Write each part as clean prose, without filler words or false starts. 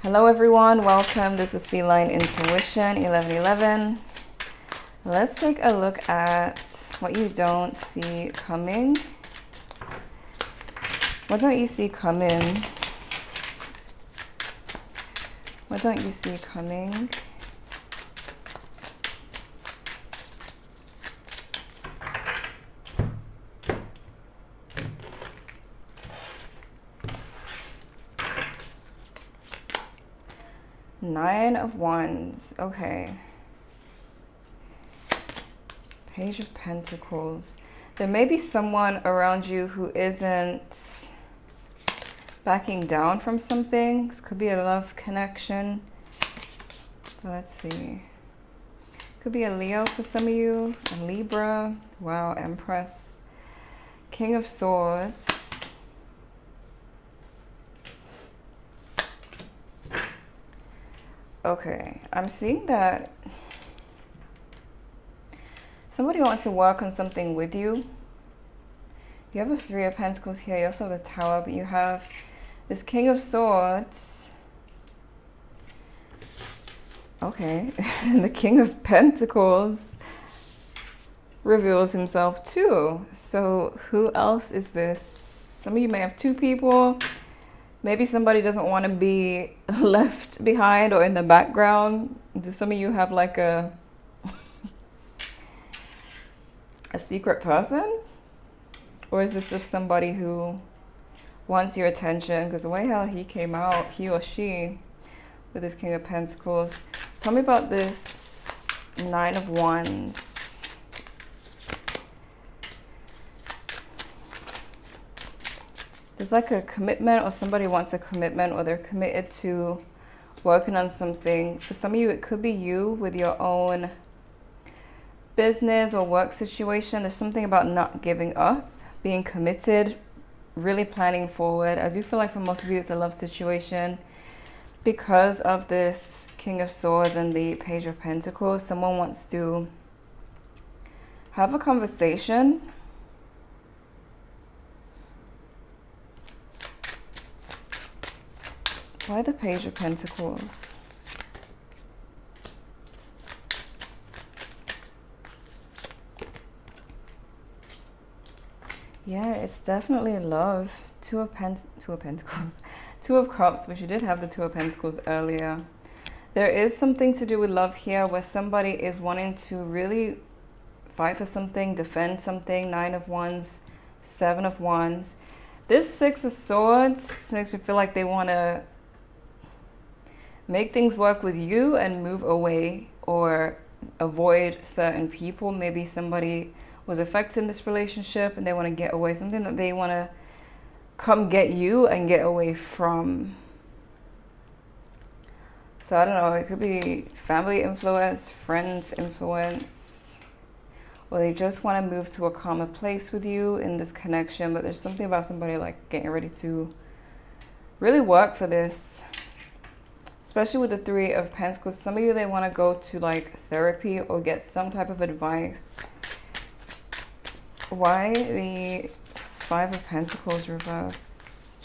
Hello everyone, welcome. This is Feline Intuition 1111. Let's take a look at what you don't see coming. What don't you see coming? What don't you see coming? Nine of Wands. Okay. Page of Pentacles. There may be someone around you who isn't backing down from something. This could be a love connection. Let's see. Could be a Leo for some of you. A Libra. Wow, Empress. King of Swords. Okay, I'm seeing that somebody wants to work on something with you. You have the Three of Pentacles here. You also have the Tower, but you have this King of Swords. Okay, and the King of Pentacles reveals himself too. So who else is this? Some of you may have two people. Maybe somebody doesn't want to be left behind or in the background. Do some of you have like a secret person? Or is this just somebody who wants your attention? Because the way how he came out, he or she, with this King of Pentacles. Tell me about this Nine of Wands. There's like a commitment, or somebody wants a commitment, or they're committed to working on something. For some of you, it could be you with your own business or work situation. There's something about not giving up, being committed, really planning forward. I do feel like for most of you, it's a love situation. Because of this King of Swords and the Page of Pentacles, someone wants to have a conversation. Why the Page of Pentacles? Yeah, it's definitely love. Two of Pentacles. Two of Cups, but you did have the Two of Pentacles earlier. There is something to do with love here where somebody is wanting to really fight for something, defend something. Nine of Wands, Seven of Wands. This Six of Swords makes me feel like they want to make things work with you and move away or avoid certain people. Maybe somebody was affected in this relationship and they want to get away. Something that they want to come get you and get away from. So I don't know, it could be family influence, friends influence, or they just want to move to a calmer place with you in this connection. But there's something about somebody like getting ready to really work for this. Especially with the Three of Pentacles. Some of you, they want to go to like therapy or get some type of advice. Why the Five of Pentacles reverse?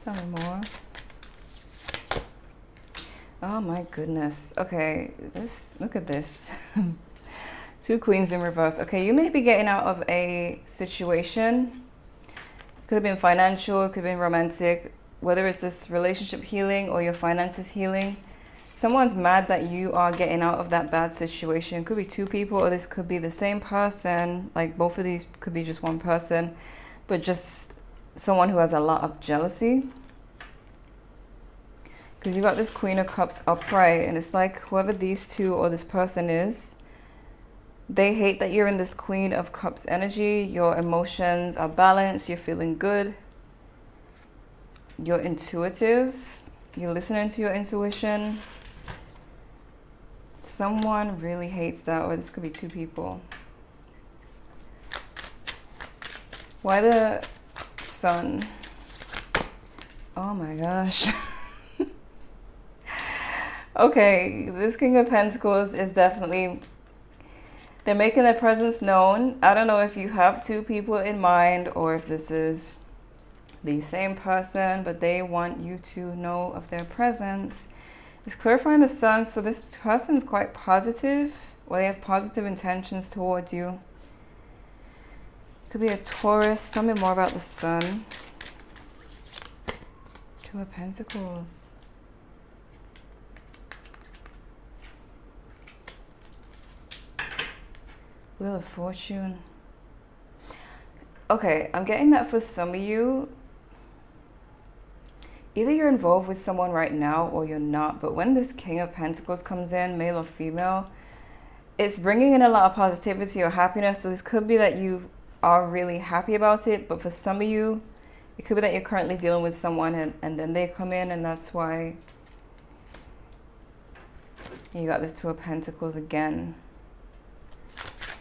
Tell me more. Oh my goodness. Okay, look at this. Two Queens in reverse. Okay, you may be getting out of a situation. Could have been financial, could have been romantic, whether it's this relationship healing or your finances healing. Someone's mad that you are getting out of that bad situation. Could be two people, or this could be the same person. Like both of these could be just one person, but just someone who has a lot of jealousy. Because you got this Queen of Cups upright, and it's like whoever these two or this person is, they hate that you're in this Queen of Cups energy. Your emotions are balanced. You're feeling good. You're intuitive. You're listening to your intuition. Someone really hates that, or this could be two people. Why the Sun? Oh my gosh. Okay, this King of Pentacles is definitely... They're making their presence known. I don't know if you have two people in mind or if this is the same person, but they want you to know of their presence. It's clarifying the sun, so this person is quite positive, or they have positive intentions towards you. Could be a Taurus. Tell me more about the sun. Two of Pentacles. Wheel of Fortune. Okay, I'm getting that for some of you, either you're involved with someone right now or you're not, but when this King of Pentacles comes in, male or female, it's bringing in a lot of positivity or happiness. So this could be that you are really happy about it, but for some of you, it could be that you're currently dealing with someone and then they come in, and that's why you got this Two of Pentacles again.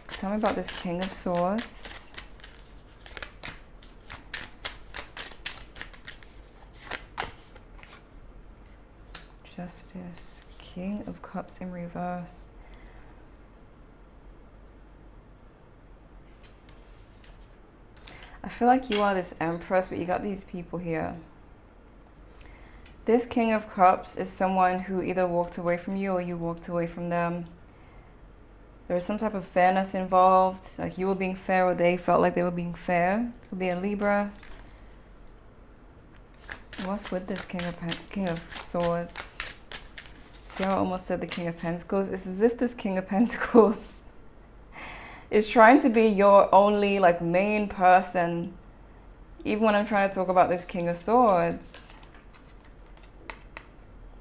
Tell me about this King of Swords. Justice, King of Cups in reverse. I feel like you are this Empress, but you got these people here. This King of Cups is someone who either walked away from you or you walked away from them. There was some type of fairness involved, like you were being fair or they felt like they were being fair. Could be a Libra. What's with this King of Swords? See how I almost said the King of Pentacles? It's as if this King of Pentacles is trying to be your only like main person, even when I'm trying to talk about this King of Swords.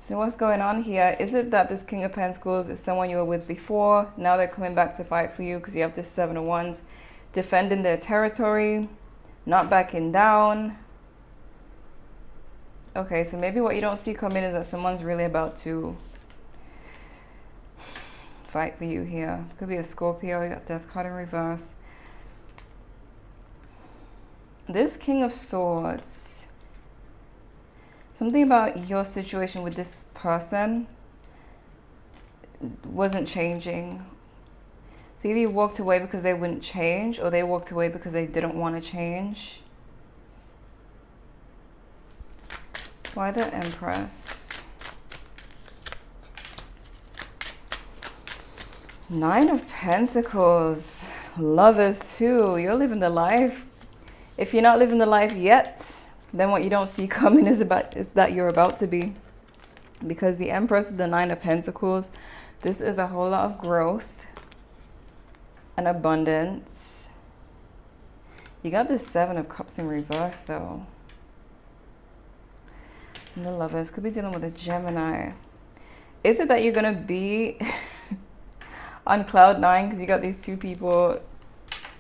So what's going on here? Is it that this King of Pentacles is someone you were with before? Now they're coming back to fight for you because you have this Seven of Wands, defending their territory, not backing down. Okay, so maybe what you don't see coming is that someone's really about to fight for you here. Could be a Scorpio. You got Death card in reverse. This King of Swords. Something about your situation with this person wasn't changing. So either you walked away because they wouldn't change, or they walked away because they didn't want to change. Why the Empress? Nine of Pentacles. Lovers too. You're living the life. If you're not living the life yet, then what you don't see coming is that you're about to be. Because the Empress with the Nine of Pentacles, this is a whole lot of growth and abundance. You got this Seven of Cups in reverse though. And the Lovers could be dealing with a Gemini. Is it that you're gonna be on cloud nine because you got these two people,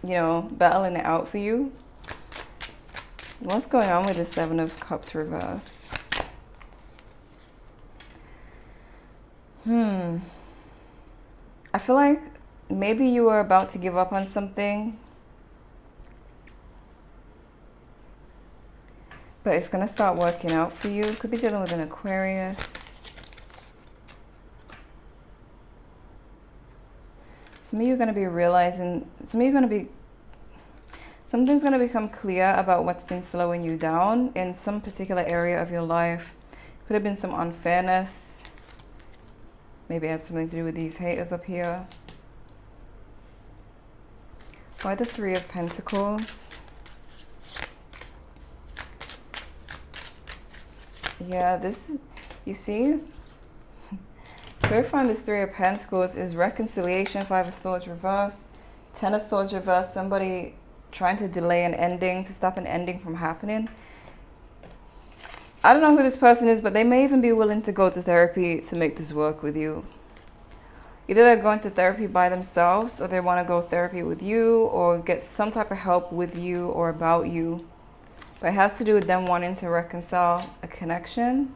you know, battling it out for you? What's going on with the Seven of Cups reverse? I feel like maybe you were about to give up on something, but it's going to start working out for you. Could be dealing with an Aquarius. Some of you are going to be realizing, something's going to become clear about what's been slowing you down in some particular area of your life. Could have been some unfairness. Maybe it had something to do with these haters up here. Why the Three of Pentacles? Yeah, this is, you see, clarifying this Three of Pentacles is reconciliation. Five of Swords reverse, Ten of Swords reverse, somebody trying to delay an ending, to stop an ending from happening. I don't know who this person is, but they may even be willing to go to therapy to make this work with you. Either they're going to therapy by themselves, or they want to go therapy with you, or get some type of help with you or about you. But it has to do with them wanting to reconcile a connection.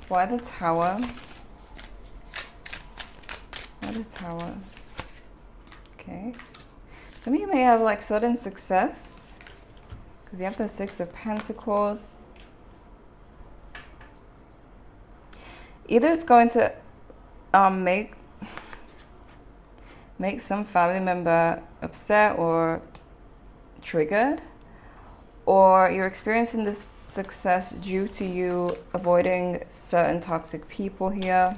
Why the Tower? Why the Tower? Okay. Some of you may have like sudden success because you have the Six of Pentacles. Either it's going to make some family member upset or triggered, or you're experiencing this success due to you avoiding certain toxic people here.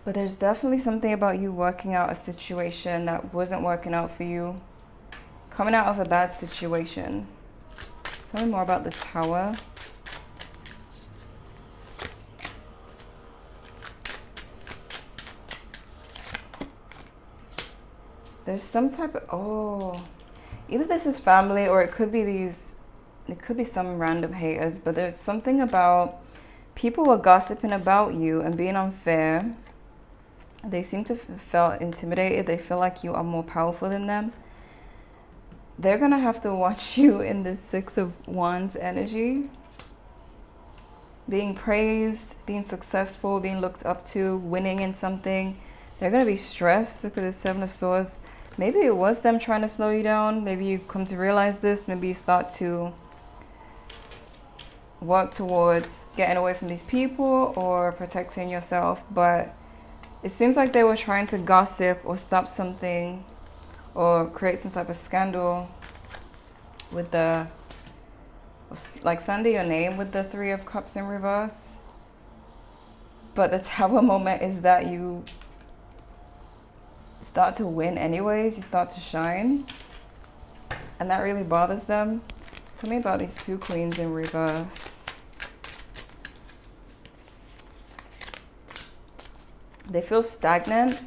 But there's definitely something about you working out a situation that wasn't working out for you, coming out of a bad situation. Tell me more about the Tower. There's some type of, either this is family or it could be some random haters, but there's something about people were gossiping about you and being unfair. They seem to feel intimidated. They feel like you are more powerful than them. They're gonna have to watch you in the Six of Wands energy. Being praised, being successful, being looked up to, winning in something. They're gonna be stressed. Look at the Seven of Swords. Maybe it was them trying to slow you down. Maybe you come to realize this. Maybe you start to work towards getting away from these people or protecting yourself. But it seems like they were trying to gossip or stop something or create some type of scandal with like slander your name with the Three of Cups in reverse. But the Tower moment is that you start to win anyways, you start to shine, and that really bothers them. Tell me about these two Queens in reverse. They feel stagnant.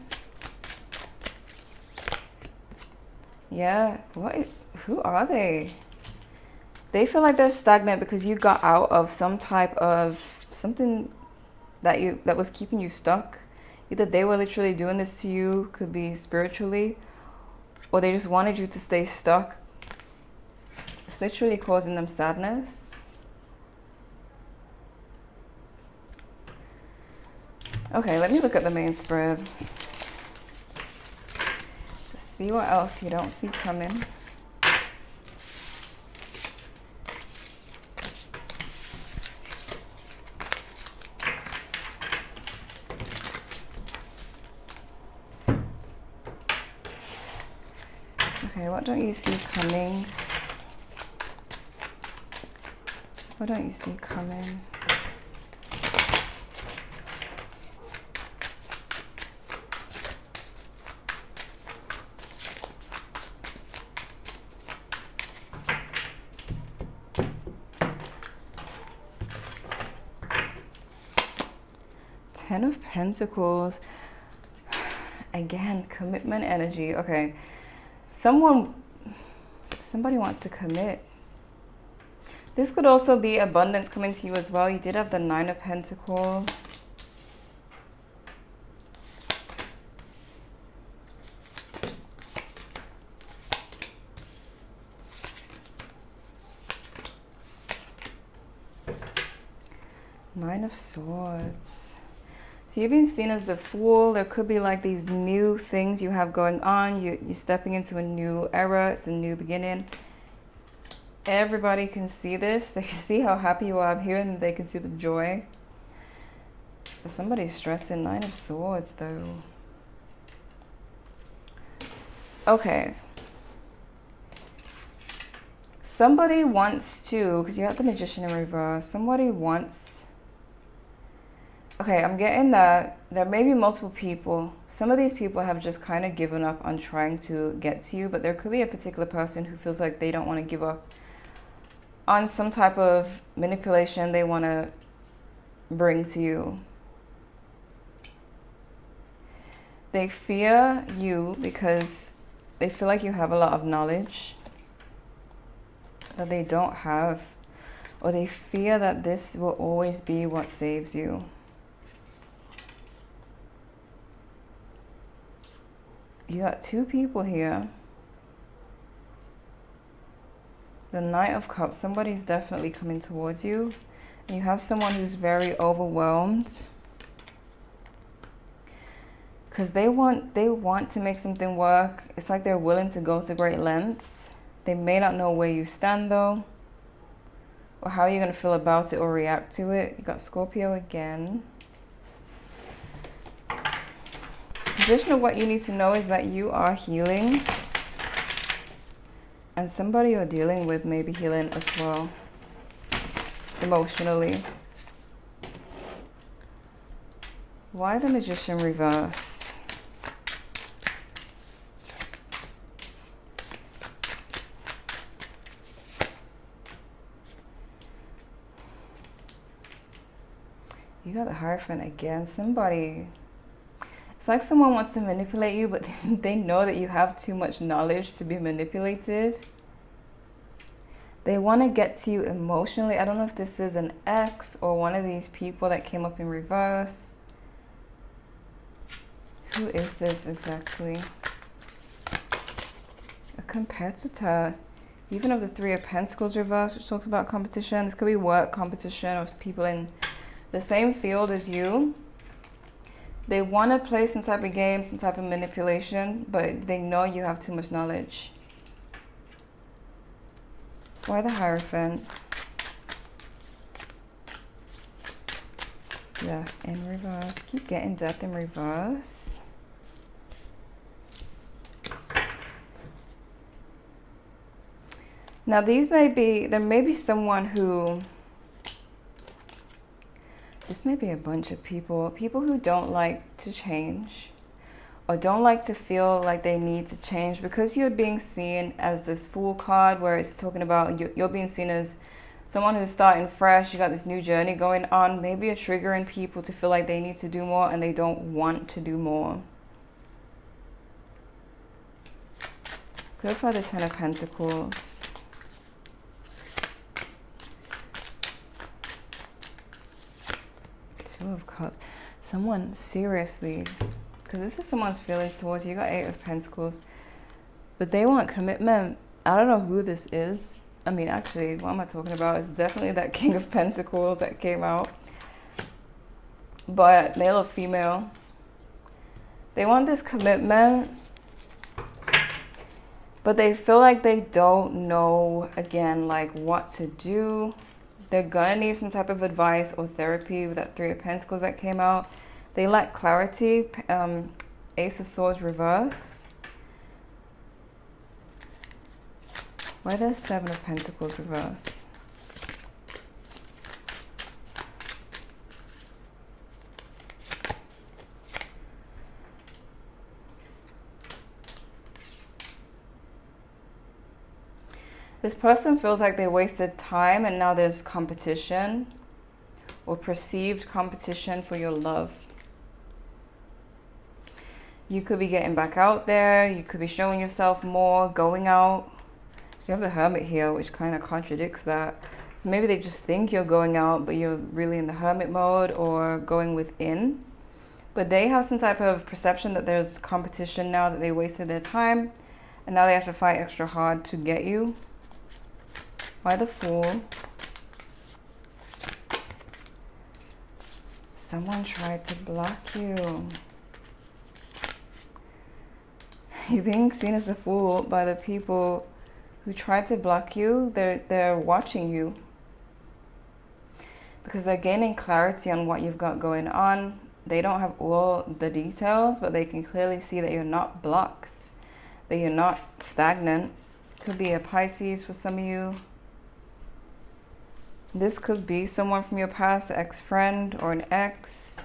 Yeah, who are they? They feel like they're stagnant because you got out of some type of something that was keeping you stuck. Either they were literally doing this to you, could be spiritually, or they just wanted you to stay stuck. It's literally causing them sadness. Okay, let me look at the main spread. Let's see what else you don't see coming. Okay, what don't you see coming? What don't you see coming? Ten of Pentacles. Again, commitment energy. Okay. Somebody wants to commit. This could also be abundance coming to you as well. You did have the Nine of Pentacles. Nine of Swords. So you've been seen as the Fool. There could be like these new things you have going on. You're stepping into a new era. It's a new beginning. Everybody can see this. They can see how happy you are here, and they can see the joy. But somebody's stressing. Nine of Swords though. Okay. Somebody wants to, because you have the Magician in reverse. Somebody wants... Okay, I'm getting that there may be multiple people. Some of these people have just kind of given up on trying to get to you, but there could be a particular person who feels like they don't want to give up on some type of manipulation they want to bring to you. They fear you because they feel like you have a lot of knowledge that they don't have, or they fear that this will always be what saves you. You got two people here. The Knight of Cups. Somebody's definitely coming towards you. And you have someone who's very overwhelmed. Because they want to make something work. It's like they're willing to go to great lengths. They may not know where you stand though, or how you're going to feel about it or react to it. You got Scorpio again. Position of what you need to know is that you are healing. And somebody you're dealing with may be healing as well. Emotionally. Why the Magician reverse? You got the Hierophant again. Somebody. It's like someone wants to manipulate you, but they know that you have too much knowledge to be manipulated. They want to get to you emotionally. I don't know if this is an ex or one of these people that came up in reverse. Who is this exactly? A competitor. Even of the Three of Pentacles reverse, which talks about competition. This could be work competition or people in the same field as you. They want to play some type of game, some type of manipulation, but they know you have too much knowledge. Why the Hierophant? Death in reverse. Keep getting death in reverse. Now there may be someone who, this may be a bunch of people who don't like to change or don't like to feel like they need to change, because you're being seen as this Fool card where it's talking about you're being seen as someone who's starting fresh. You got this new journey going on. Maybe you're triggering people to feel like they need to do more and they don't want to do more. Go for the Ten of Pentacles. Two of Cups. Someone seriously, because this is someone's feelings towards you. You got Eight of Pentacles, but they want commitment. I don't know who this is. I mean, actually, what am I talking about? It's definitely that King of Pentacles that came out, but male or female. They want this commitment, but they feel like they don't know, again, like what to do. They're gonna need some type of advice or therapy with that Three of Pentacles that came out. They lack clarity. Ace of Swords reverse. Why the Seven of Pentacles reverse? This person feels like they wasted time and now there's competition or perceived competition for your love. You could be getting back out there. You could be showing yourself more, going out. You have the Hermit here, which kind of contradicts that. So maybe they just think you're going out, but you're really in the hermit mode or going within. But they have some type of perception that there's competition now, that they wasted their time. And now they have to fight extra hard to get you. Why the Fool? Someone tried to block you. You're being seen as a fool by the people who tried to block you. They're watching you because they're gaining clarity on what you've got going on. They don't have all the details, but they can clearly see that you're not blocked, that you're not stagnant. Could be a Pisces for some of you. This could be someone from your past, an ex-friend or an ex.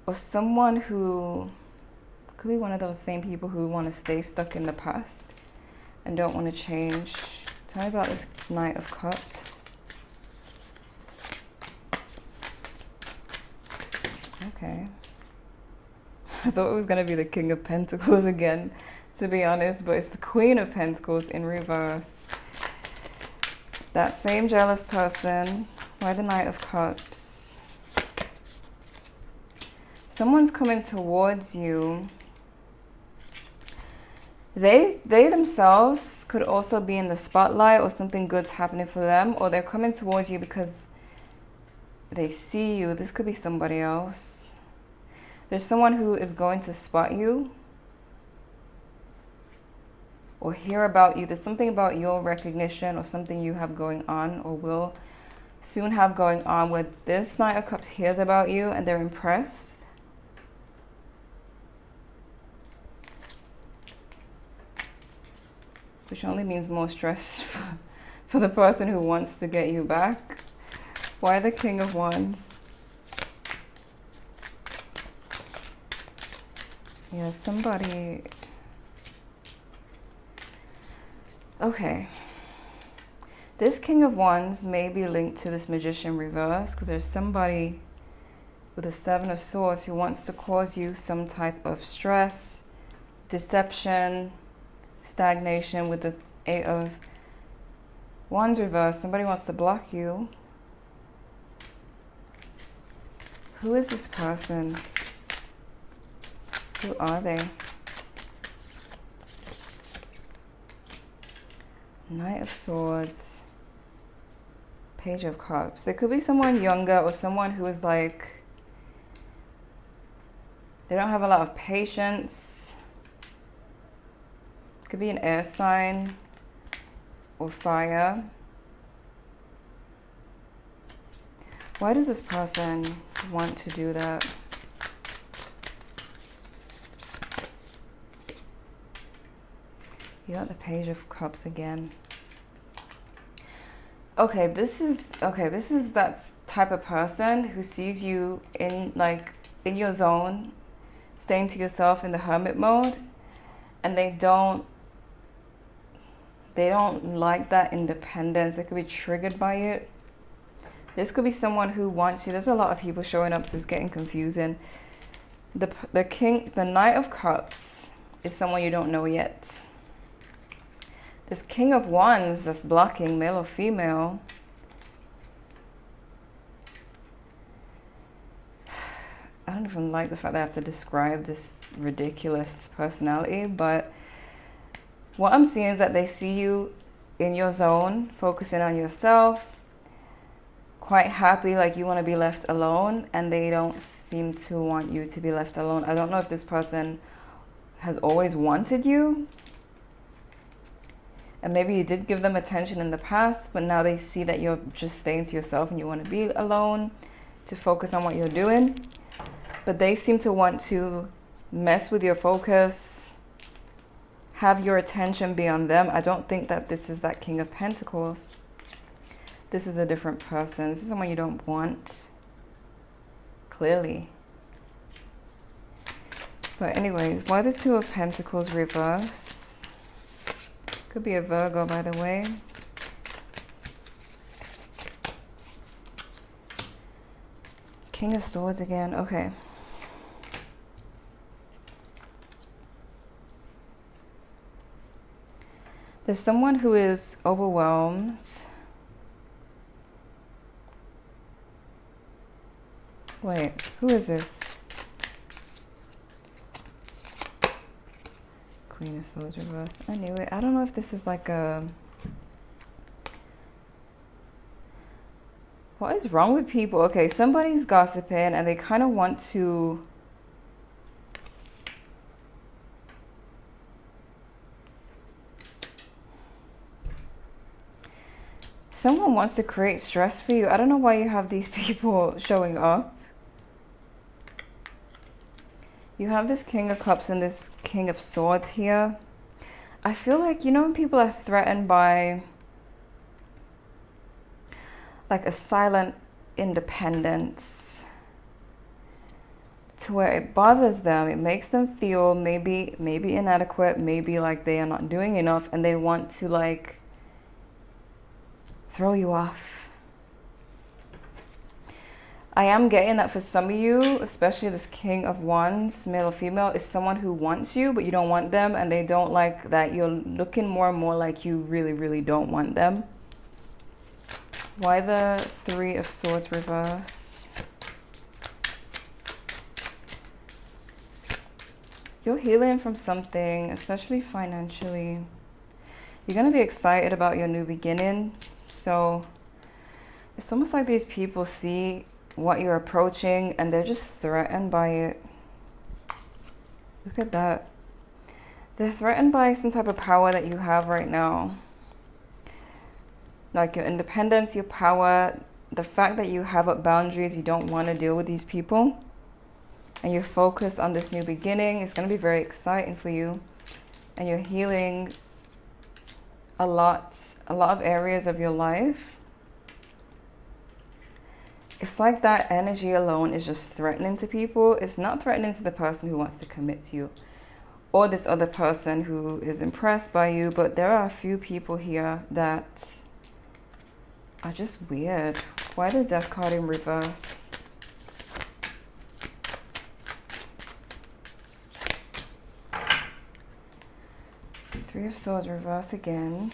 Or someone who could be one of those same people who want to stay stuck in the past and don't want to change. Tell me about this Knight of Cups. Okay. I thought it was going to be the King of Pentacles again, to be honest, but it's the Queen of Pentacles in reverse. That same jealous person. Why the Knight of Cups? Someone's coming towards you. They themselves could also be in the spotlight or something good's happening for them, or they're coming towards you because they see you. This could be somebody else. There's someone who is going to spot you or hear about you. There's something about your recognition or something you have going on or will soon have going on, where this Knight of Cups hears about you and they're impressed. Which only means more stress for the person who wants to get you back. Why the King of Wands? Yeah, somebody... Okay. This King of Wands may be linked to this Magician reverse, because there's somebody with a Seven of Swords who wants to cause you some type of stress, deception, stagnation. With the Eight of Wands reverse, somebody wants to block you. Who is this person? Who are they? Knight of Swords, Page of Cups. There could be someone younger or someone who is like, they don't have a lot of patience. Could be an air sign or fire. Why does this person want to do that? You got the Page of Cups again. Okay, this is that type of person who sees you in your zone, staying to yourself in the hermit mode, and they don't like that independence. They could be triggered by it. This could be someone who wants you. There's a lot of people showing up, so it's getting confusing. The Knight of Cups is someone you don't know yet. This King of Wands that's blocking, male or female. I don't even like the fact that I have to describe this ridiculous personality, but what I'm seeing is that they see you in your zone, focusing on yourself, quite happy, like you want to be left alone, and they don't seem to want you to be left alone. I don't know if this person has always wanted you, and maybe you did give them attention in the past, but now they see that you're just staying to yourself and you want to be alone to focus on what you're doing. But they seem to want to mess with your focus, have your attention be on them. I don't think that this is that King of Pentacles. This is a different person. This is someone you don't want, clearly. But anyways, why the Two of Pentacles reverse? Could be a Virgo, by the way. King of Swords again. Okay. There's someone who is overwhelmed. Wait, who is this? Queen of Swords reverse. I knew it. I don't know if this is like a... What is wrong with people? Okay, somebody's gossiping and they kind of want to... Someone wants to create stress for you. I don't know why you have these people showing up. You have this King of Cups and this King of Swords here. I feel like, you know, when people are threatened by like a silent independence to where it bothers them, it makes them feel maybe inadequate, maybe like they are not doing enough, and they want to like throw you off. I am getting that for some of you, especially this King of Wands, male or female, is someone who wants you, but you don't want them, and they don't like that you're looking more and more like you really, really don't want them. Why the Three of Swords reverse? You're healing from something, especially financially. You're going to be excited about your new beginning. So it's almost like these people see what you're approaching and they're just threatened by it. Look at that. They're threatened by some type of power that you have right now. Like your independence, your power. the fact that you have up boundaries, you don't want to deal with these people, and you're focused on this new beginning, it's going to be very exciting for you. And you're healing a lot of areas of your life. It's like that energy alone is just threatening to people. It's not threatening to the person who wants to commit to you or this other person who is impressed by you, but there are a few people here that are just weird. Why the Death card in reverse? Three of Swords reverse again.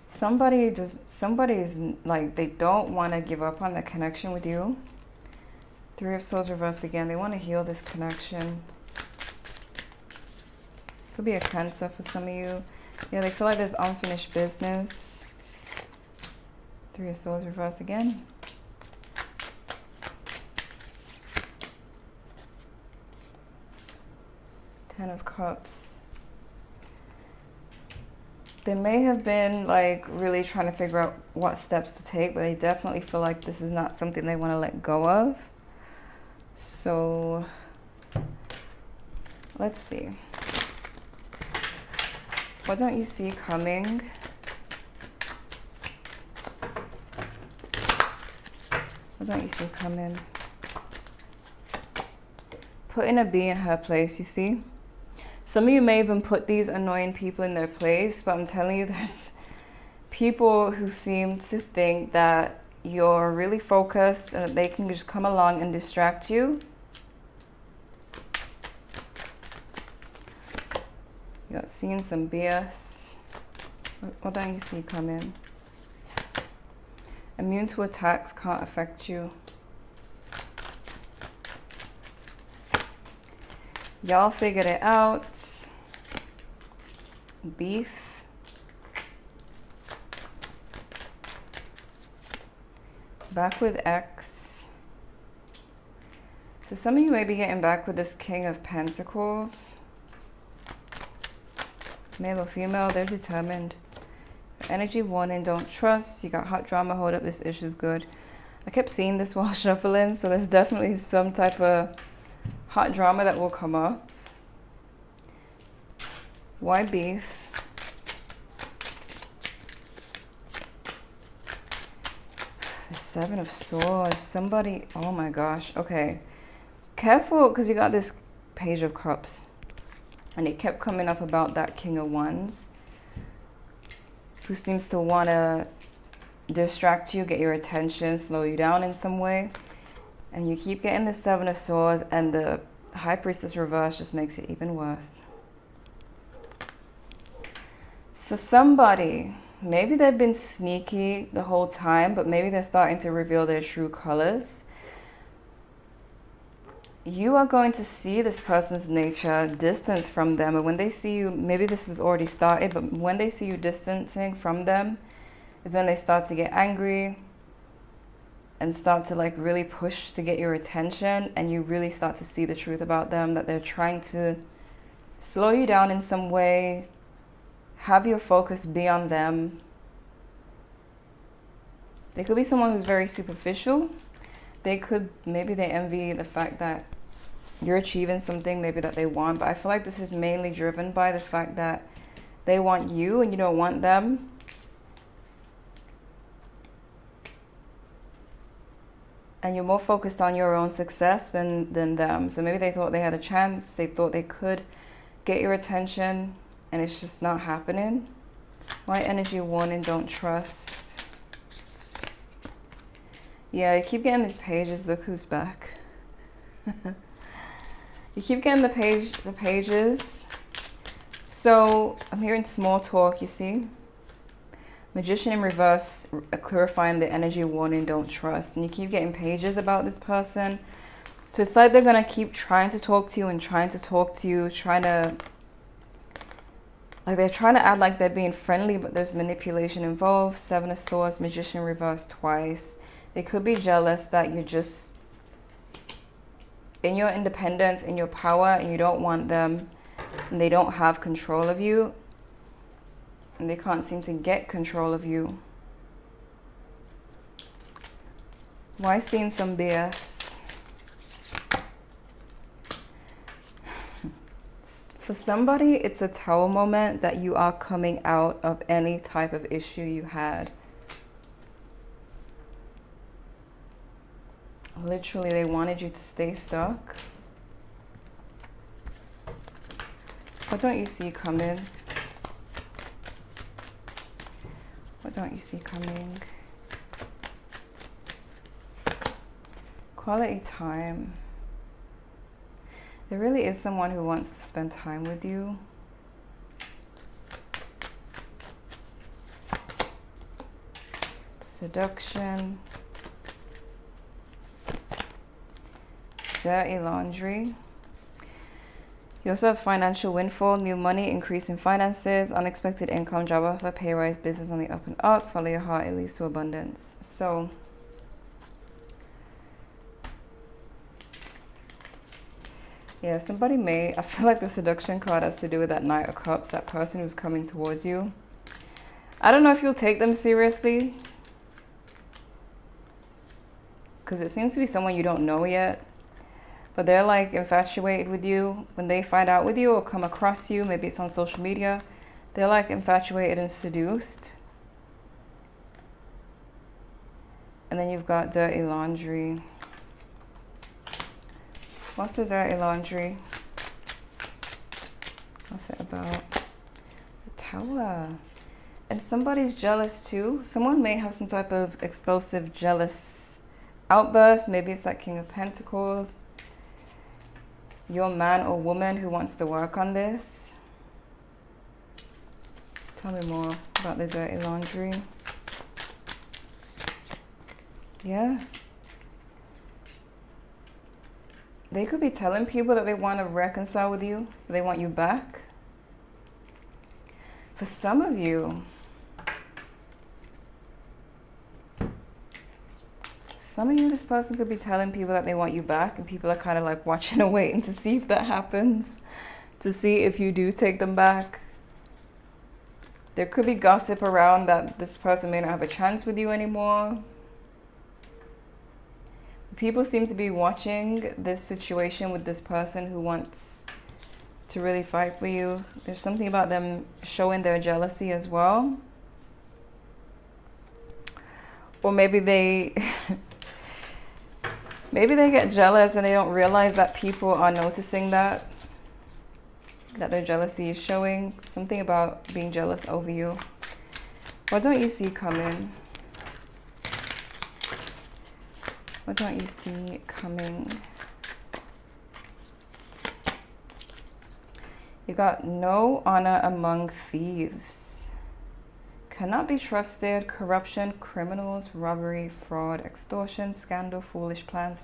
Somebody is like, they don't want to give up on the connection with you. Three of Swords reversed again. They want to heal this connection. Could be a Cancer for some of you. Yeah, they feel like there's unfinished business. Three of Swords reversed again. Ten of Cups. They may have been like really trying to figure out what steps to take, but they definitely feel like this is not something they want to let go of. So let's see. What don't you see coming? What don't you see coming? Putting a bee in her place, you see? Some of you may even put these annoying people in their place, but I'm telling you, there's people who seem to think that you're really focused and that they can just come along and distract you. You got seeing some BS. What don't you see coming? Immune to attacks, can't affect you. Y'all figured it out. Beef. Back with X. So some of you may be getting back with this King of Pentacles. Male or female, they're determined. Energy warning, don't trust. You got hot drama, hold up, this issue's good. I kept seeing this while shuffling, so there's definitely some type of hot drama that will come up. Why beef? The Seven of Swords. Somebody, oh my gosh. Okay. Careful, because you got this Page of Cups. And it kept coming up about that King of Wands, who seems to want to distract you, get your attention, slow you down in some way. And you keep getting the Seven of Swords, and the High Priestess reverse just makes it even worse. So somebody, maybe they've been sneaky the whole time, but maybe they're starting to reveal their true colors. You are going to see this person's nature, distance from them, and when they see you, maybe this has already started, but when they see you distancing from them is when they start to get angry and start to like really push to get your attention, and you really start to see the truth about them, that they're trying to slow you down in some way, have your focus be on them. They could be someone who's very superficial. They could, maybe they envy the fact that you're achieving something maybe that they want, but I feel like this is mainly driven by the fact that they want you and you don't want them. And you're more focused on your own success than them. So maybe they thought they had a chance, they thought they could get your attention, and it's just not happening. Why energy warning, don't trust. Yeah, you keep getting these pages. Look who's back. You keep getting the pages. So I'm hearing small talk, you see. Magician in reverse, clarifying the energy warning, don't trust. And you keep getting pages about this person. So it's like they're going to keep trying to talk to you and trying to talk to you, like they're trying to act like they're being friendly, but there's manipulation involved. Seven of Swords, Magician reverse twice. They could be jealous that you're just in your independence, in your power, and you don't want them, and they don't have control of you, and they can't seem to get control of you. Why seeing some BS? For somebody, it's a Tower moment that you are coming out of any type of issue you had. Literally, they wanted you to stay stuck. What don't you see coming? What don't you see coming? Quality time. There really is someone who wants to spend time with you. Seduction. Dirty laundry. You also have financial windfall, new money, increase in finances, unexpected income, job offer, pay rise, business on the up and up. Follow your heart, it leads to abundance. So, yeah, somebody may, I feel like the seduction card has to do with that Knight of Cups, that person who's coming towards you. I don't know if you'll take them seriously, because it seems to be someone you don't know yet, but they're like infatuated with you. When they find out with you or come across you, maybe it's on social media, they're like infatuated and seduced. And then you've got dirty laundry. What's the dirty laundry? What's it about? The Tower. And somebody's jealous too. Someone may have some type of explosive jealous outburst. Maybe it's that King of Pentacles. Your man or woman who wants to work on this. Tell me more about the dirty laundry. Yeah. They could be telling people that they want to reconcile with you. They want you back. For some of you, this person could be telling people that they want you back, and people are kind of like watching and waiting to see if that happens, to see if you do take them back. There could be gossip around that this person may not have a chance with you anymore. People seem to be watching this situation with this person who wants to really fight for you. There's something about them showing their jealousy as well. Or maybe they maybe they get jealous and they don't realize that people are noticing that their jealousy is showing. Something about being jealous over you. What don't you see coming? What don't you see coming? You got no honor among thieves. Cannot be trusted. Corruption, criminals, robbery, fraud, extortion, scandal, foolish plans.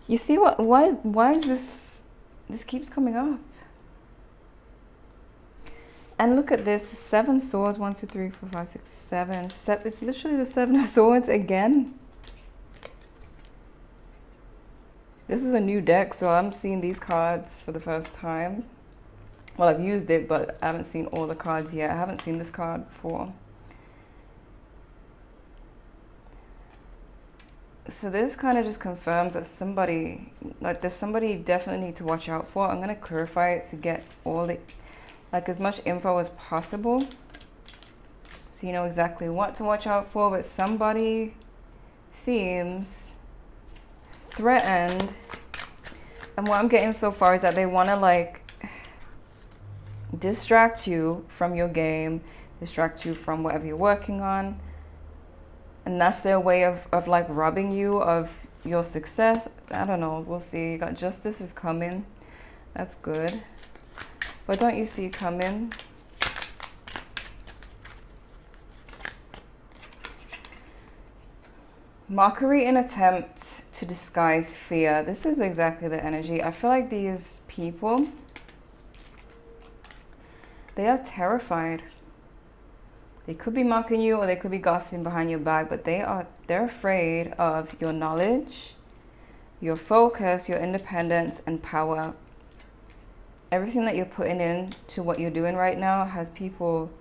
You see what? Why is this keeps coming up? And look at this, 7 swords, 1, 2, 3, 4, 5, 6, 7. It's literally the 7 of swords again. This is a new deck, so I'm seeing these cards for the first time. Well, I've used it, but I haven't seen all the cards yet. I haven't seen this card before. So this kind of just confirms that somebody, like there's somebody you definitely need to watch out for. I'm going to clarify it to get all the, like as much info as possible, so you know exactly what to watch out for. But somebody seems threatened, and what I'm getting so far is that they want to like distract you from your game, distract you from whatever you're working on, and that's their way of like robbing you of your success. I don't know, we'll see. You got justice is coming, that's good. What don't you see coming? Mockery and attempt to disguise fear. This is exactly the energy. I feel like these people, they are terrified. They could be mocking you or they could be gossiping behind your back, but they're afraid of your knowledge. your focus, your independence, and power. Everything that you're putting in to what you're doing right now has people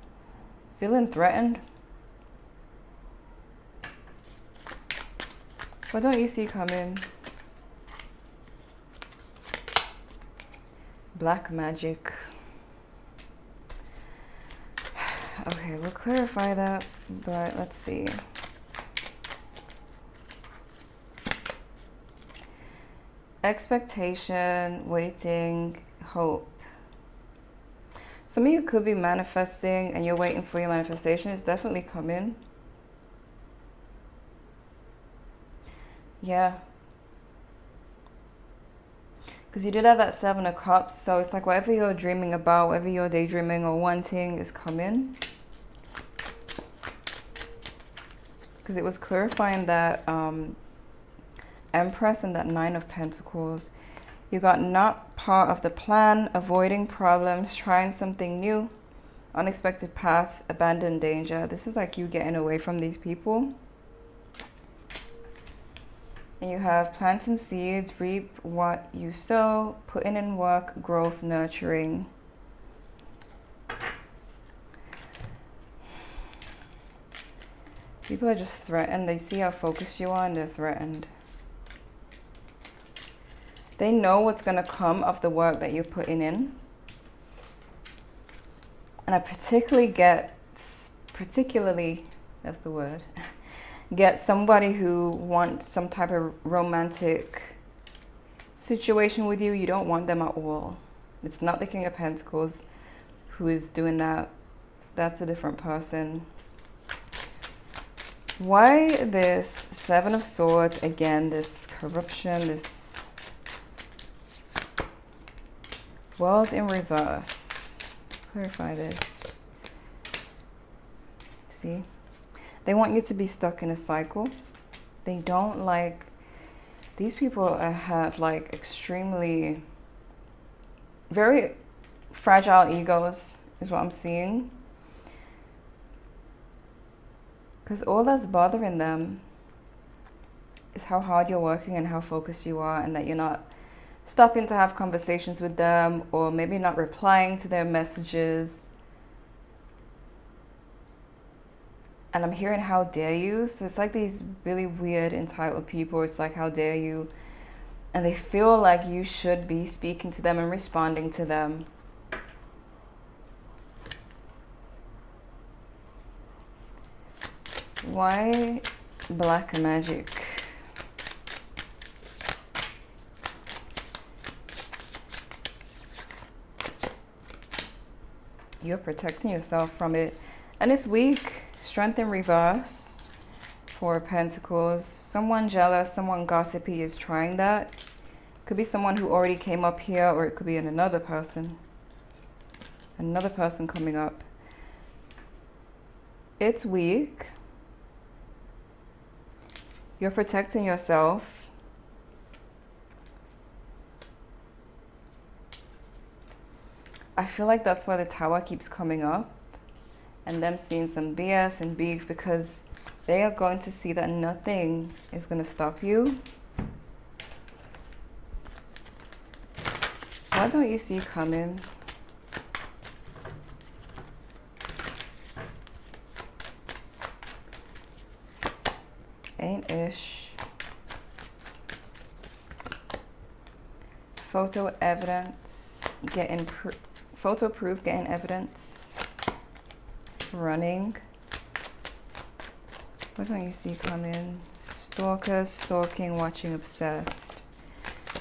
feeling threatened. What don't you see coming? Black magic. Okay, we'll clarify that, but let's see. Expectation, waiting, hope. Some of you could be manifesting and you're waiting for your manifestation. It's definitely coming. Yeah. Because you did have that 7 of Cups. So it's like whatever you're dreaming about, whatever you're daydreaming or wanting is coming. Because it was clarifying that Empress and that 9 of Pentacles. You got not part of the plan, avoiding problems, trying something new, unexpected path, abandoned danger. This is like you getting away from these people. And you have planting seeds, reap what you sow, putting in work, growth, nurturing. People are just threatened. They see how focused you are and they're threatened. They know what's going to come of the work that you're putting in. And I particularly, that's the word, get somebody who wants some type of romantic situation with you. You don't want them at all. It's not the King of Pentacles who is doing that. That's a different person. Why this 7 of Swords? Again, this corruption, this World in reverse. Clarify this. See? They want you to be stuck in a cycle. They don't like... These people have like extremely... very fragile egos is what I'm seeing. Because all that's bothering them is how hard you're working and how focused you are, and that you're not stopping to have conversations with them, or maybe not replying to their messages. And I'm hearing how dare you. So it's like these really weird entitled people. It's like how dare you. And they feel like you should be speaking to them and responding to them. Why black magic? You're protecting yourself from it. And it's weak. Strength in reverse. 4 of Pentacles. Someone jealous, someone gossipy is trying that. Could be someone who already came up here, or it could be another person. Another person coming up. It's weak. You're protecting yourself. I feel like that's why the Tower keeps coming up, and them seeing some BS and beef, because they are going to see that nothing is going to stop you. What don't you see coming? Ain't ish. Photo evidence, photo proof, getting evidence. Running. What don't you see coming? Stalkers, stalking, watching, obsessed.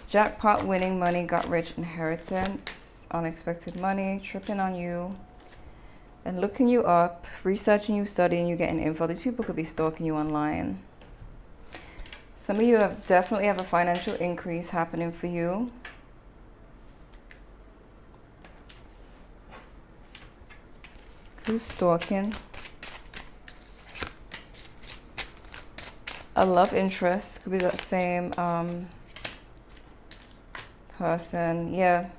Jackpot, winning money, got rich, inheritance, unexpected money, tripping on you, and looking you up, researching you, studying you, getting info. These people could be stalking you online. Some of you definitely have a financial increase happening for you. Who's stalking? A love interest. Could be that same person. Yeah.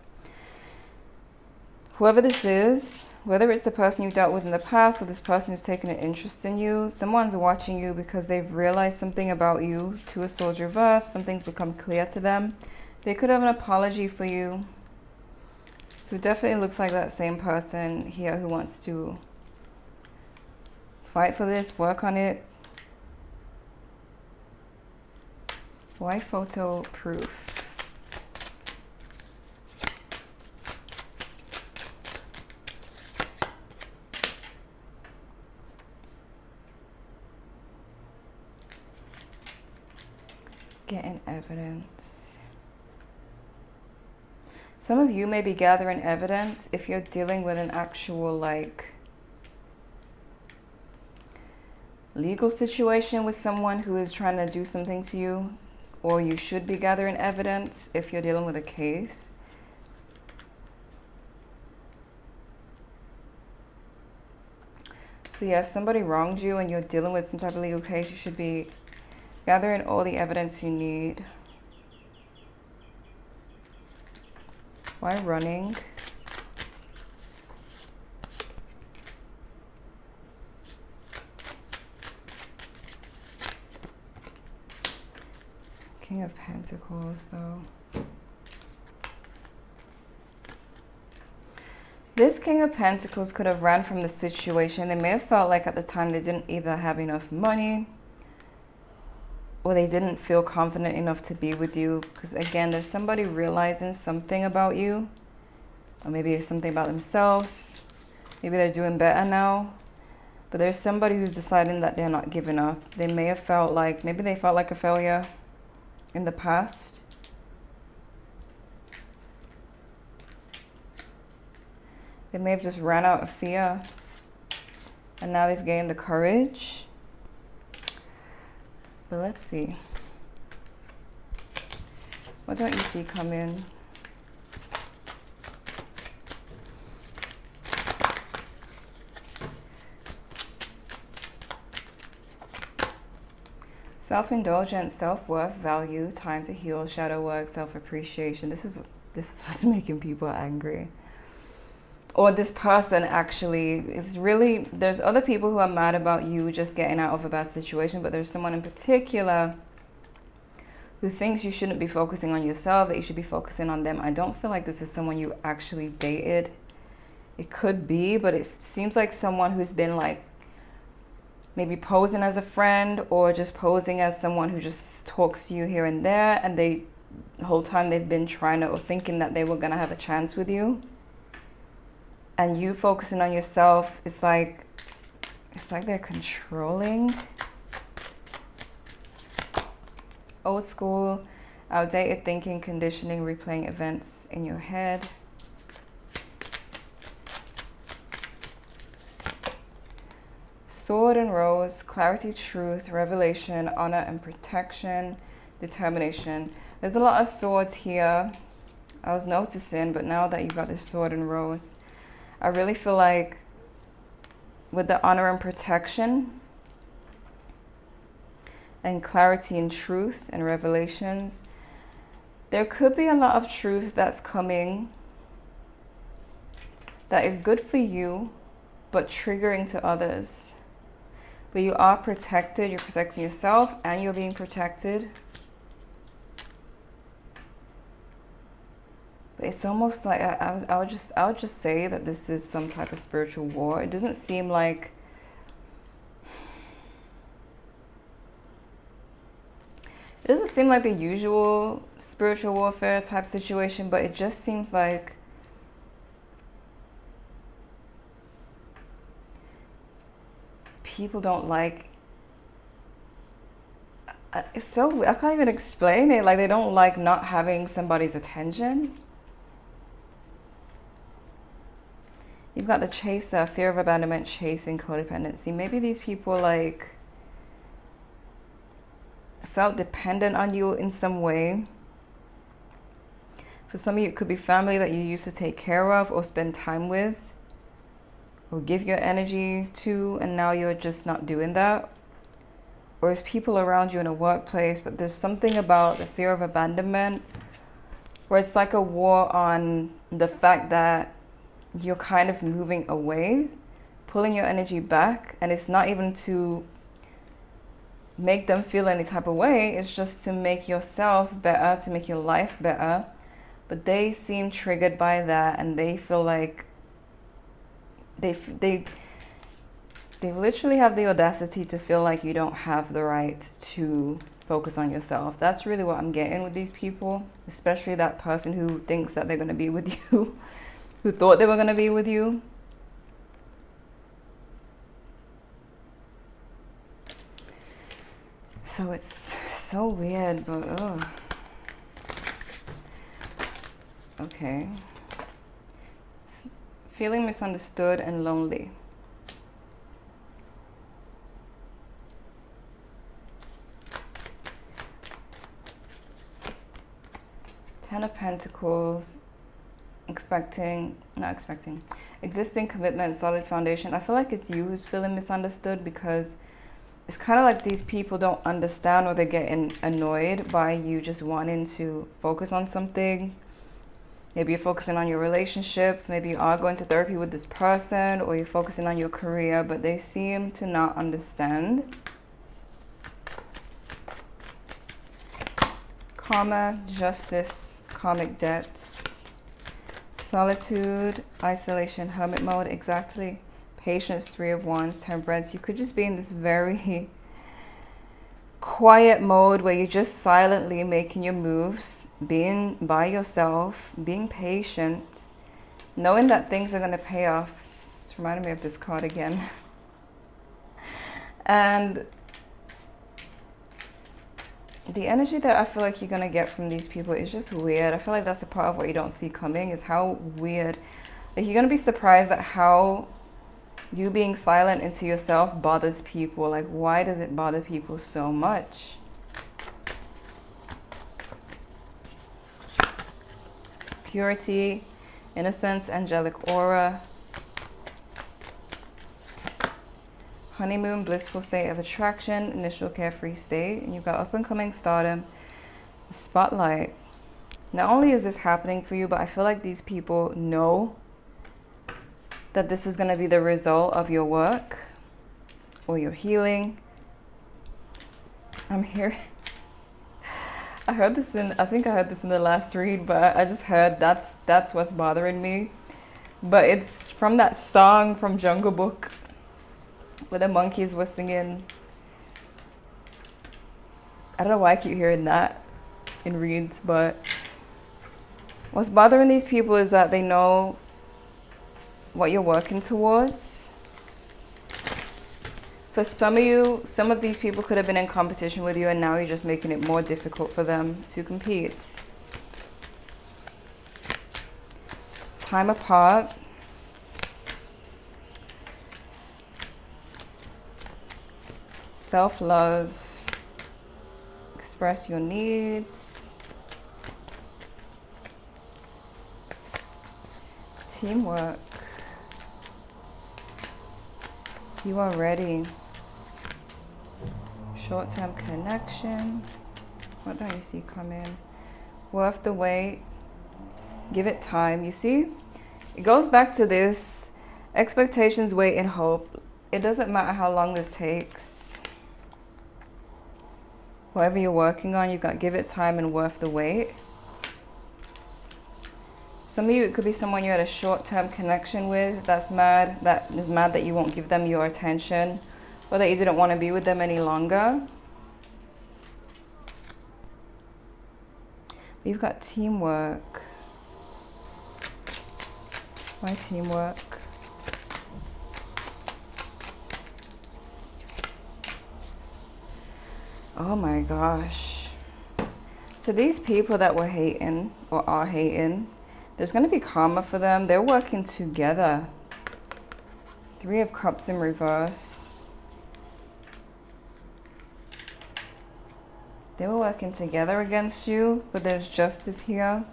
Whoever this is, Whether it's the person you dealt with in the past or this person who's taken an interest in you, someone's watching you because they've realized something about you. Two of Swords reversed, something's become clear to them. They could have an apology for you. So it definitely looks like that same person here who wants to fight for this, work on it. Why photo proof? Getting evidence. Some of you may be gathering evidence if you're dealing with an actual legal situation with someone who is trying to do something to you, or you should be gathering evidence if you're dealing with a case. So yeah, if somebody wronged you and you're dealing with some type of legal case, you should be gathering all the evidence you need. Why running? King of Pentacles, though. This King of Pentacles could have ran from the situation. They may have felt like at the time they didn't either have enough money or they didn't feel confident enough to be with you. Because again, there's somebody realizing something about you, or maybe it's something about themselves. Maybe they're doing better now. But there's somebody who's deciding that they're not giving up. They may have felt like, maybe they felt like a failure in the past. They may have just ran out of fear and now they've gained the courage. But let's see. What don't you see coming? Self-indulgence, self-worth, value, time to heal, shadow work, self-appreciation. This is what's making people angry. Or this person actually is really, there's other people who are mad about you just getting out of a bad situation, but there's someone in particular who thinks you shouldn't be focusing on yourself, that you should be focusing on them. I don't feel like this is someone you actually dated. It could be, but it seems like someone who's been like maybe posing as a friend or just posing as someone who just talks to you here and there, and the whole time they've been trying to, or thinking that they were gonna have a chance with you. And you focusing on yourself, it's like they're controlling. Old school, outdated thinking, conditioning, replaying events in your head. Sword and Rose, clarity, truth, revelation, honor and protection, determination. There's a lot of swords here, I was noticing, but now that you've got this Sword and Rose, I really feel like with the honor and protection and clarity and truth and revelations, there could be a lot of truth that's coming that is good for you, but triggering to others. But you are protected, you're protecting yourself and you're being protected. But it's almost like I would just say that this is some type of spiritual war. It doesn't seem like the usual spiritual warfare type situation, but it just seems like people don't like, it's so, I can't even explain it, like they don't like not having somebody's attention. You've got the chaser, fear of abandonment, chasing, codependency. Maybe these people like felt dependent on you in some way. For some of you, it could be family that you used to take care of or spend time with or give your energy to, and now you're just not doing that. Or it's people around you in a workplace, but there's something about the fear of abandonment where it's like a war on the fact that you're kind of moving away, pulling your energy back, and it's not even to make them feel any type of way, it's just to make yourself better, to make your life better. But they seem triggered by that, and they feel like they literally have the audacity to feel like you don't have the right to focus on yourself. That's really what I'm getting with these people, especially that person who thinks that they're going to be with you, who thought they were going to be with you. So it's so weird, but oh. Okay. Feeling misunderstood and lonely. Ten of Pentacles, existing commitment, solid foundation. I feel like it's you who's feeling misunderstood, because it's kind of like these people don't understand, or they're getting annoyed by you just wanting to focus on something. Maybe you're focusing on your relationship, maybe you are going to therapy with this person, or you're focusing on your career, but they seem to not understand. Karma, justice, karmic debts, solitude, isolation, hermit mode, exactly. Patience, Three of Wands, Temperance. You could just be in this very quiet mode where you're just silently making your moves, being by yourself, being patient, knowing that things are going to pay off. It's reminding me of this card again. And the energy that I feel like you're going to get from these people is just weird. I feel like that's a part of what you don't see coming, is how weird. Like, you're going to be surprised at how you being silent into yourself bothers people. Like, why does it bother people so much? Purity, innocence, angelic aura, honeymoon, blissful state of attraction, initial carefree state, and you've got up and coming stardom, the spotlight. Not only is this happening for you, but I feel like these people know that this is going to be the result of your work or your healing. I'm hearing, I think I heard this in the last read, but I just heard that's what's bothering me. But it's from that song from Jungle Book where the monkeys were singing. I don't know why I keep hearing that in reads, but what's bothering these people is that they know what you're working towards. For some of you, some of these people could have been in competition with you, and now you're just making it more difficult for them to compete. Time apart. Self-love. Express your needs. Teamwork. You are ready. Short-term connection. What don't you see coming? Worth the wait. Give it time. You see? It goes back to this. Expectations, wait, and hope. It doesn't matter how long this takes. Whatever you're working on, you've got to give it time and worth the wait. Some of you, it could be someone you had a short-term connection with that is mad that you won't give them your attention, or that you didn't want to be with them any longer. You've got teamwork. Why teamwork? Oh my gosh. So these people that were hating or are hating, there's going to be karma for them. They're working together. Three of Cups in reverse. They were working together against you, but there's justice here.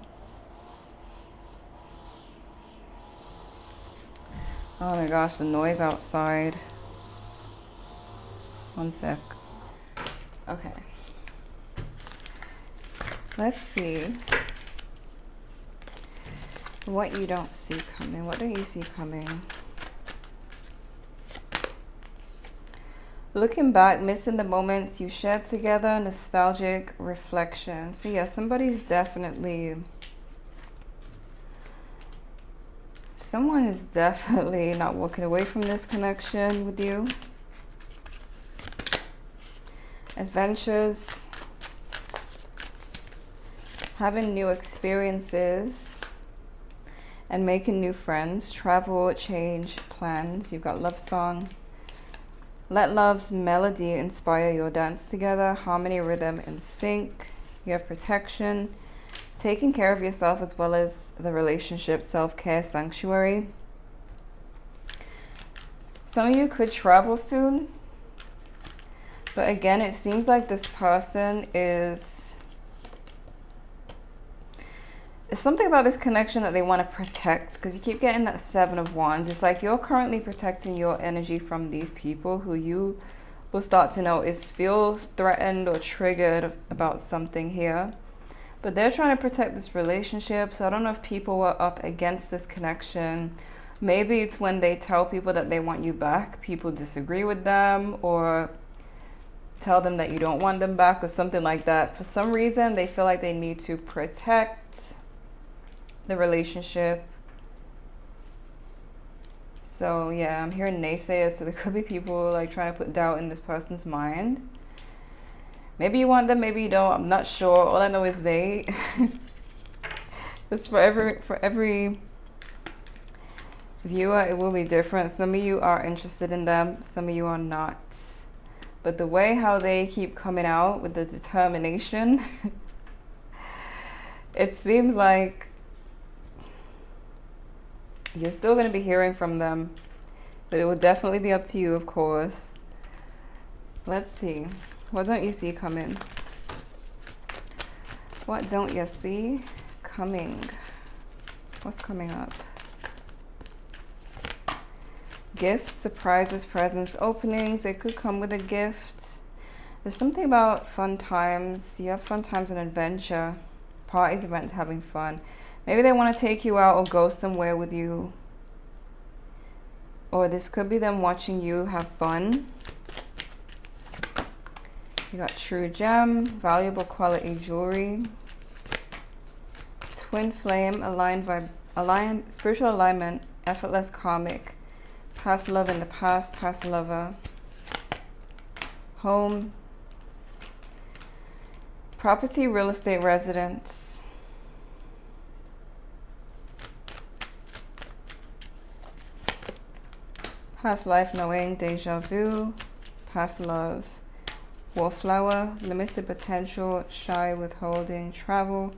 Oh my gosh, the noise outside. One sec. Okay. Let's see. What you don't see coming. What don't you see coming? Looking back, missing the moments you shared together, nostalgic reflection. So yeah, someone is definitely not walking away from this connection with you. Adventures, having new experiences, and making new friends. Travel, change, plans. You've got love song. Let love's melody inspire your dance together. Harmony, rhythm, and sync. You have protection. Taking care of yourself as well as the relationship, self-care, sanctuary. Some of you could travel soon. But again, it seems like this person is... There's something about this connection that they want to protect, because you keep getting that 7 of Wands. It's like you're currently protecting your energy from these people who you will start to notice feel threatened or triggered about something here. But they're trying to protect this relationship. So I don't know if people were up against this connection. Maybe it's when they tell people that they want you back, people disagree with them or tell them that you don't want them back or something like that. For some reason, they feel like they need to protect the relationship. So yeah, I'm hearing naysayers. So there could be people like trying to put doubt in this person's mind. Maybe you want them, maybe you don't. I'm not sure. All I know is they. It's for every viewer, it will be different. Some of you are interested in them, some of you are not. But the way how they keep coming out with the determination, it seems like you're still going to be hearing from them, but it will definitely be up to you, of course. Let's see. What don't you see coming? What don't you see coming? What's coming up? Gifts, surprises, presents, openings. It could come with a gift. There's something about fun times. You have fun times and adventure. Parties, events, having fun. Maybe they want to take you out or go somewhere with you. Or this could be them watching you have fun. You got true gem, valuable quality jewelry, twin flame, aligned, spiritual alignment, effortless karmic, past love in the past, past lover, home, property, real estate, residence, past life knowing, deja vu, past love, wallflower, limited potential, shy, withholding, travel,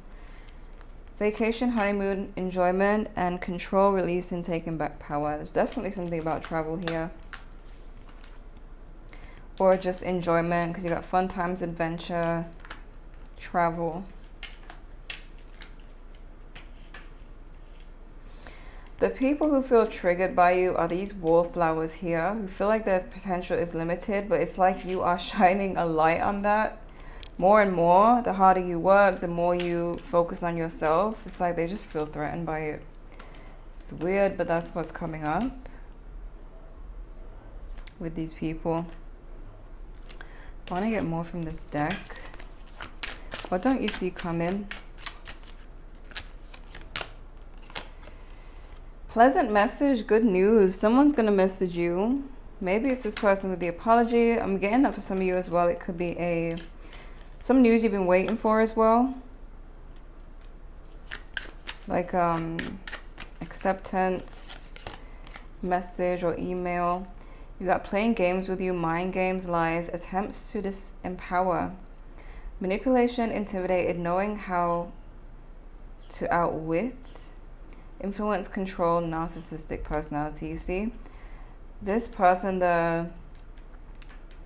vacation, honeymoon, enjoyment, and control, release, and taking back power. There's definitely something about travel here. Or just enjoyment, because you got fun times, adventure, travel. The people who feel triggered by you are these wallflowers here, who feel like their potential is limited, but it's like you are shining a light on that more and more. The harder you work, the more you focus on yourself. It's like they just feel threatened by it. It's weird, but that's what's coming up with these people. I want to get more from this deck. What don't you see coming? Pleasant message, good news. Someone's going to message you. Maybe it's this person with the apology. I'm getting that for some of you as well. It could be some news you've been waiting for as well. Like acceptance, message or email. You got playing games with you, mind games, lies, attempts to disempower, manipulation, intimidated, knowing how to outwit, influence, control, narcissistic personality. You see, this person, the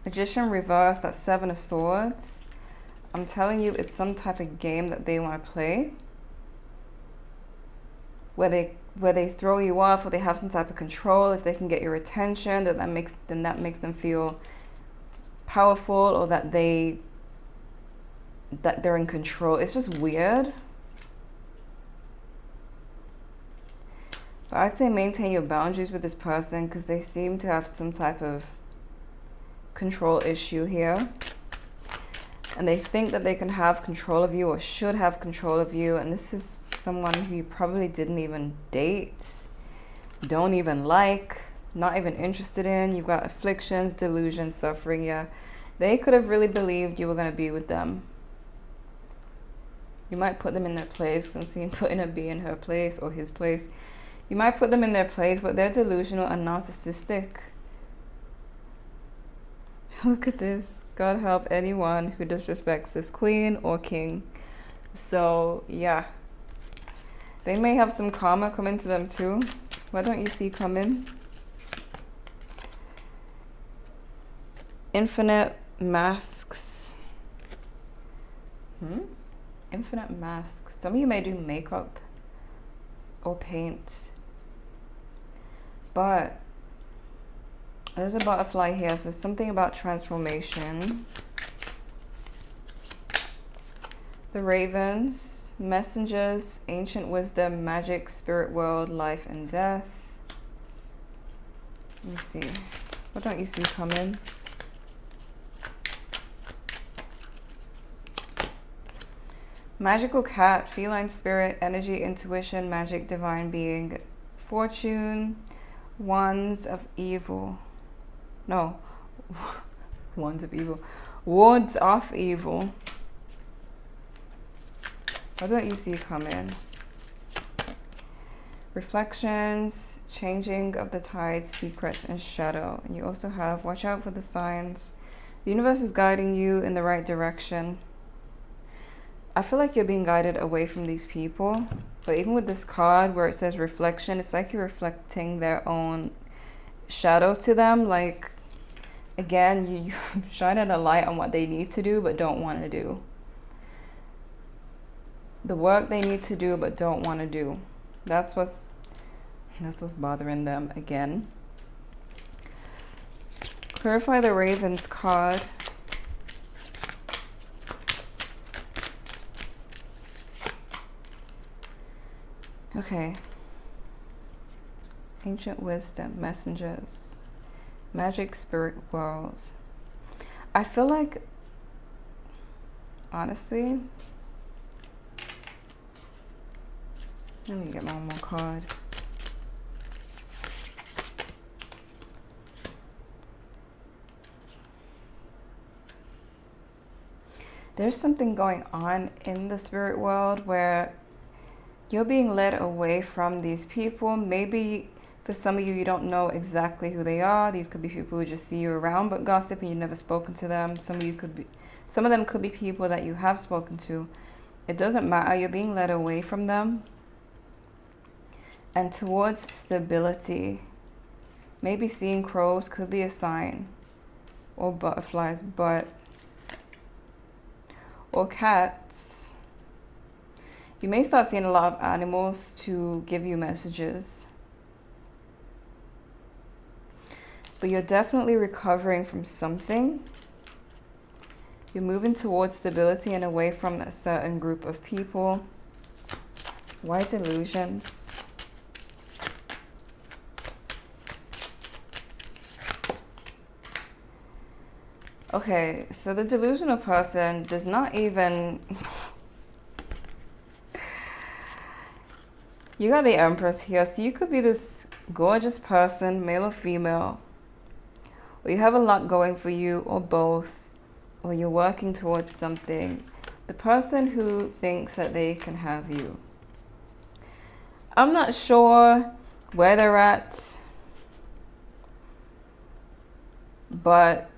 Magician reversed, that 7 of Swords. I'm telling you, it's some type of game that they want to play, where they throw you off, or they have some type of control. If they can get your attention, that makes them feel powerful, or that they're in control. It's just weird. But I'd say maintain your boundaries with this person because they seem to have some type of control issue here. And they think that they can have control of you or should have control of you. And this is someone who you probably didn't even date, don't even like, not even interested in. You've got afflictions, delusions, suffering. Yeah, they could have really believed you were going to be with them. You might put them in their place. I'm seeing putting a bee in her place or his place. You might put them in their place, but they're delusional and narcissistic. Look at this. God help anyone who disrespects this queen or king. So, yeah. They may have some karma coming to them too. Why don't you see coming? Infinite masks. Infinite masks. Some of you may do makeup or paint. But there's a butterfly here, so something about transformation. The ravens, messengers, ancient wisdom, magic, spirit world, life and death. Let me see. What don't you see coming? Magical cat, feline spirit, energy, intuition, magic, divine being, fortune, wands of evil. No, wands of evil. Wards off evil. What don't you see coming? Reflections, changing of the tides, secrets, and shadow. And you also have, watch out for the signs. The universe is guiding you in the right direction. I feel like you're being guided away from these people. But even with this card where it says reflection, it's like you're reflecting their own shadow to them. Like, again, you shining a light on what they need to do but don't want to do. The work they need to do but don't want to do. That's what's bothering them again. Clarify the Ravens card. Okay. Ancient wisdom, messengers, magic, spirit worlds. I feel like, honestly, let me get one more card. There's something going on in the spirit world where you're being led away from these people. Maybe for some of you, you don't know exactly who they are. These could be people who just see you around but gossip and you've never spoken to them. Some of them could be people that you have spoken to. It doesn't matter. You're being led away from them and towards stability. Maybe seeing crows could be a sign, or butterflies, or cats. You may start seeing a lot of animals to give you messages. But you're definitely recovering from something. You're moving towards stability and away from a certain group of people. Why delusions? Okay, so the delusional person does not even... You got the Empress here, so you could be this gorgeous person, male or female, or you have a lot going for you, or both, or you're working towards something. The person who thinks that they can have you. I'm not sure where they're at, but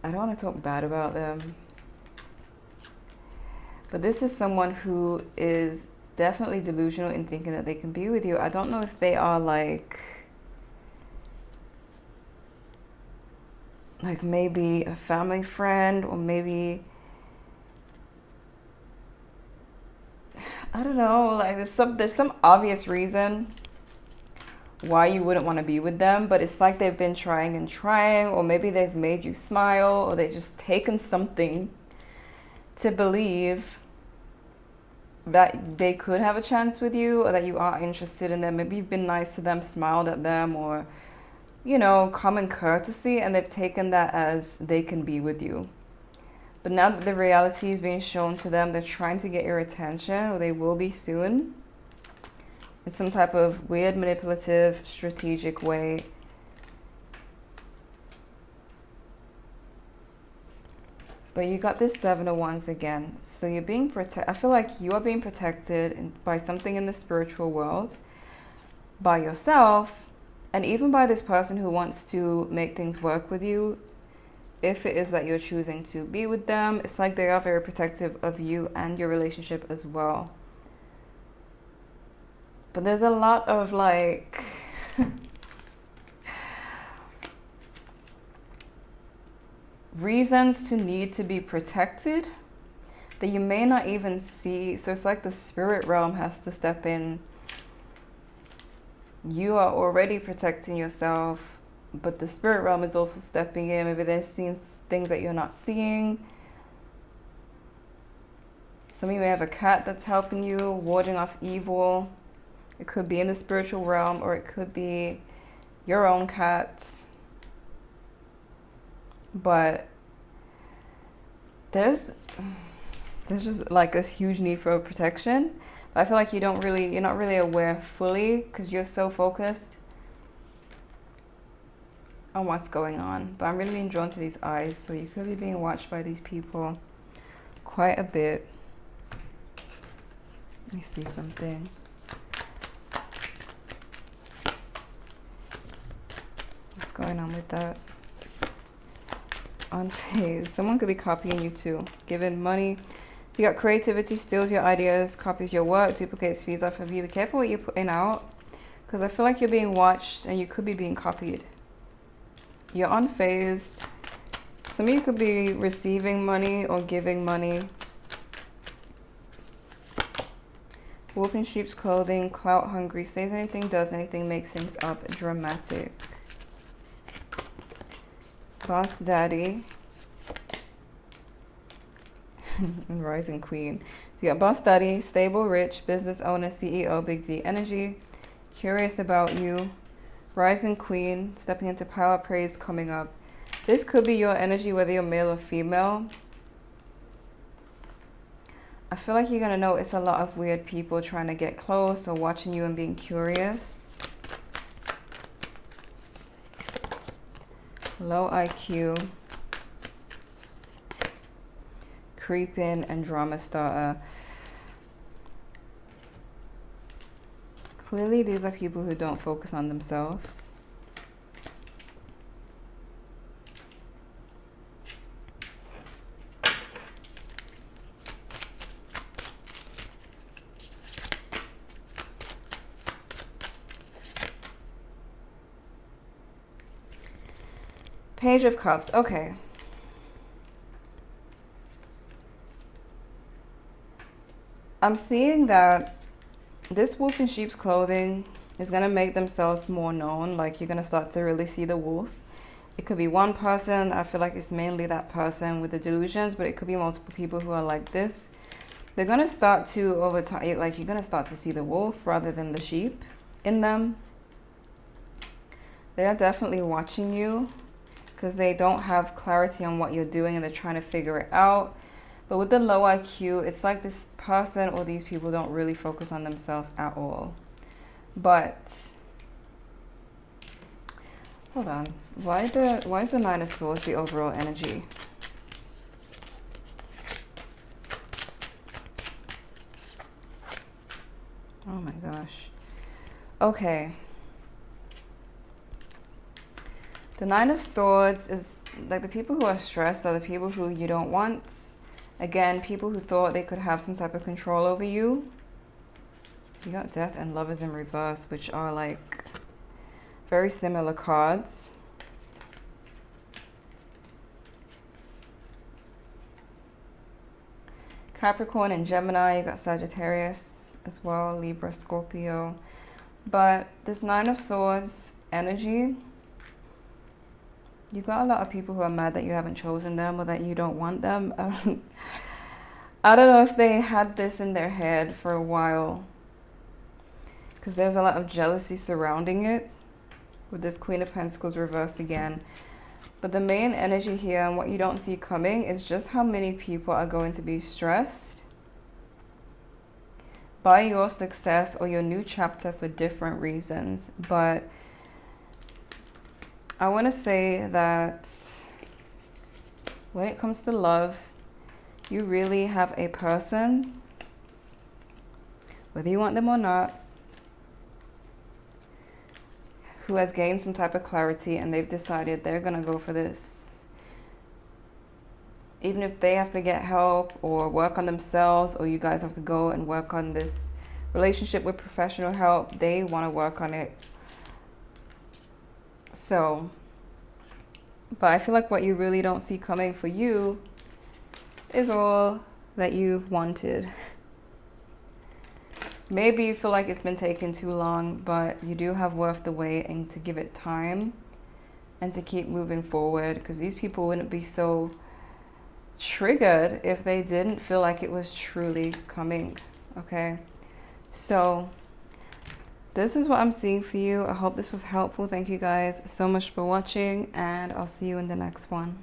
I don't want to talk bad about them. But this is someone who is definitely delusional in thinking that they can be with you. I don't know if they are like maybe a family friend, or maybe, I don't know, like there's some obvious reason why you wouldn't want to be with them, but it's like they've been trying and trying, or maybe they've made you smile, or they've just taken something to believe that they could have a chance with you, or that you are interested in them. Maybe you've been nice to them, smiled at them, or, you know, common courtesy, and they've taken that as they can be with you. But now that the reality is being shown to them, they're trying to get your attention, or they will be soon, in some type of weird, manipulative, strategic way. But you got this Seven of Wands again. So you're being protected. I feel like you are being protected by something in the spiritual world, by yourself, and even by this person who wants to make things work with you. If it is that you're choosing to be with them, it's like they are very protective of you and your relationship as well. But there's a lot of like reasons to need to be protected that you may not even see. So it's like the spirit realm has to step in. You are already protecting yourself, but the spirit realm is also stepping in. Maybe they're seeing things that you're not seeing. Some of you may have a cat that's helping you, warding off evil. It could be in the spiritual realm, or it could be your own cat. But there's just like this huge need for protection. But I feel like you're not really aware fully, because you're so focused on what's going on. But I'm really being drawn to these eyes, so you could be being watched by these people quite a bit. Let me see something. What's going on with that? Unfazed. Someone could be copying you too. Giving money. So you got creativity, steals your ideas, copies your work, duplicates fees off of you. Be careful what you're putting out, because I feel like you're being watched and you could be being copied. You're unfazed. Some of you could be receiving money or giving money. Wolf in sheep's clothing, clout hungry, says anything, does anything, makes things up, dramatic. Boss daddy. And rising queen. So you got boss daddy, stable, rich, business owner, CEO, big D energy, curious about you, rising queen, stepping into power, praise coming up. This could be your energy, whether you're male or female. I feel like you're going to notice a lot of weird people trying to get close or watching you and being curious. Low IQ. Creeping and drama starter. Clearly these are people who don't focus on themselves. Page of Cups. Okay. I'm seeing that this wolf in sheep's clothing is going to make themselves more known. Like, you're going to start to really see the wolf. It could be one person. I feel like it's mainly that person with the delusions, but it could be multiple people who are like this. They're going to start to, over time, like, you're going to start to see the wolf rather than the sheep in them. They are definitely watching you because they don't have clarity on what you're doing and they're trying to figure it out. But with the low IQ, it's like this person or these people don't really focus on themselves at all. But hold on, why is the Nine of Swords the overall energy? Oh my gosh. Okay. The Nine of Swords is like the people who are stressed are the people who you don't want. Again, people who thought they could have some type of control over you. You got Death and Lovers in reverse, which are like very similar cards. Capricorn and Gemini, you got Sagittarius as well, Libra, Scorpio. But this Nine of Swords energy, you've got a lot of people who are mad that you haven't chosen them or that you don't want them. I I don't know if they had this in their head for a while, because there's a lot of jealousy surrounding it with this Queen of Pentacles reversed again. But the main energy here and what you don't see coming is just how many people are going to be stressed by your success or your new chapter for different reasons. But I want to say that when it comes to love, you really have a person, whether you want them or not, who has gained some type of clarity and they've decided they're going to go for this. Even if they have to get help or work on themselves, or you guys have to go and work on this relationship with professional help, they want to work on it. So, but I feel like what you really don't see coming for you is all that you've wanted. Maybe you feel like it's been taking too long, but you do have worth the wait and to give it time and to keep moving forward, because these people wouldn't be so triggered if they didn't feel like it was truly coming. Okay, so this is what I'm seeing for you. I hope this was helpful. Thank you guys so much for watching, and I'll see you in the next one.